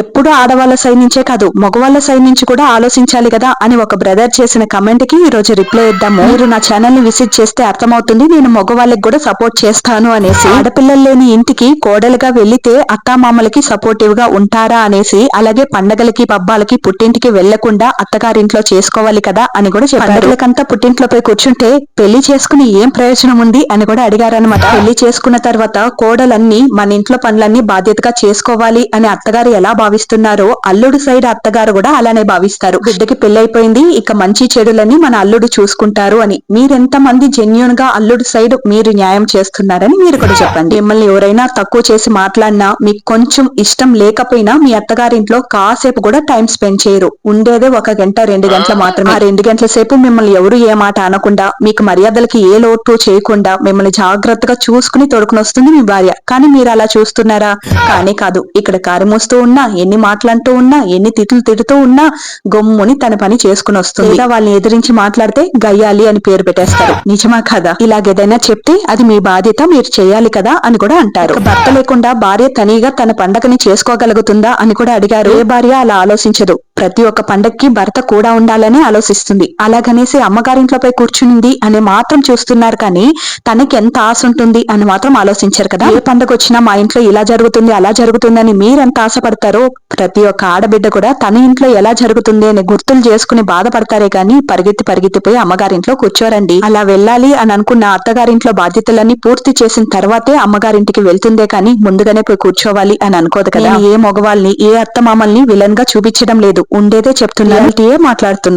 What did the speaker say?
ఎప్పుడు ఆడవాళ్ళ సైడ్ నుంచే కాదు మగవాళ్ళ సైడ్ నుంచి కూడా ఆలోచించాలి కదా అని ఒక బ్రదర్ చేసిన కమెంట్ కి ఈ రోజు రిప్లై ఇద్దాము. మీరు నా ఛానల్ ని విజిట్ చేస్తే అర్థమవుతుంది నేను మగవాళ్ళకి కూడా సపోర్ట్ చేస్తాను అనేసి. ఆడపిల్లలు లేని ఇంటికి కోడలుగా వెళ్లితే అత్తామామలకి సపోర్టివ్ గా ఉంటారా అనేసి, అలాగే పండగలకి పబ్బాలకి పుట్టింటికి వెళ్లకుండా అత్తగారింట్లో చేసుకోవాలి కదా అని కూడా చెప్పారు. పండగలకంతా పుట్టింట్లో పోయి కూర్చుంటే పెళ్లి చేసుకుని ఏం ప్రయోజనం ఉంది అని కూడా అడిగారనమాట. పెళ్లి చేసుకున్న తర్వాత కోడలన్నీ మన ఇంట్లో పనులన్నీ బాధ్యతగా చేసుకోవాలి అని అత్తగారు ఎలా భావిస్తున్నారో అల్లుడు సైడ్ అత్తగారు కూడా అలానే భావిస్తారు. బిడ్డకి పెళ్లైపోయింది ఇక మంచి చెడులని మన అల్లుడు చూసుకుంటారు అని. మీరెంత మంది జెన్యూన్ గా అల్లుడు సైడ్ మీరు న్యాయం చేస్తున్నారని మీరు కూడా చెప్పండి. మిమ్మల్ని ఎవరైనా తక్కువ చేసి మాట్లాడినా మీకు కొంచెం ఇష్టం లేకపోయినా మీ అత్తగారింట్లో కాసేపు కూడా టైం స్పెండ్ చేయరు. ఉండేదే 1 గంట 2 గంటలు మాత్రమే. ఆ 2 గంటల సేపు మిమ్మల్ని ఎవరు ఏ మాట అనకుండా మీకు మర్యాదలకి ఏ లోటు చేయకుండా మిమ్మల్ని జాగ్రత్తగా చూసుకుని తొడుకుని వస్తుంది మీ భార్య. కానీ మీరు అలా చూస్తున్నారా? కానీ కాదు. ఇక్కడ కారు మోస్తూ ఉన్నా ఎన్ని మాట్లాడుతూ ఉన్నా ఎన్ని తిట్లు తిడుతూ ఉన్నా గమ్ముని తన పని చేసుకుని వస్తుంది. లేదా వాళ్ళని ఎదిరించి మాట్లాడితే గయ్యాలి అని పేరు పెట్టేస్తారు. నిజమా కదా? ఇలాగేదైనా చెప్తే అది మీ బాధ్యత, మీరు చేయాలి కదా అని కూడా అంటారు. భర్త లేకుండా భార్య తనిగా తన పండగని చేసుకోగలుగుతుందా అని కూడా అడిగారు. ఏ భార్య అలా ఆలోచించదు. ప్రతి ఒక్క పండక్కి భర్త కూడా ఉండాలని ఆలోచిస్తుంది. అలాగనేసి అమ్మగారింట్లోపై కూర్చునింది అని మాత్రం చూస్తున్నారు కానీ తనకి ఎంత ఆశ ఉంటుంది అని మాత్రం ఆలోచించారు కదా. ఏ పండగ వచ్చినా మా ఇంట్లో ఇలా జరుగుతుంది అలా జరుగుతుందని మీరెంత ఆశపడతారో ప్రతి ఒక్క ఆడబిడ్డ కూడా తన ఇంట్లో ఎలా జరుగుతుంది అని గుర్తులు చేసుకుని బాధపడతారే గాని పరిగెత్తిపోయి అమ్మగారింట్లో కూర్చోరండి. అలా వెళ్ళాలి అని అనుకున్న అత్తగారింట్లో బాధ్యతలన్నీ పూర్తి చేసిన తర్వాతే అమ్మగారింటికి వెళ్తుందే కానీ ముందుగానే పోయి కూర్చోవాలి అని అనుకోదు కదా. ఏ మగవాళ్ళని ఏ అత్తమామల్ని విలన్ గా చూపించడం లేదు. ఉండేదే చెప్తున్నా, మాట్లాడుతున్నా.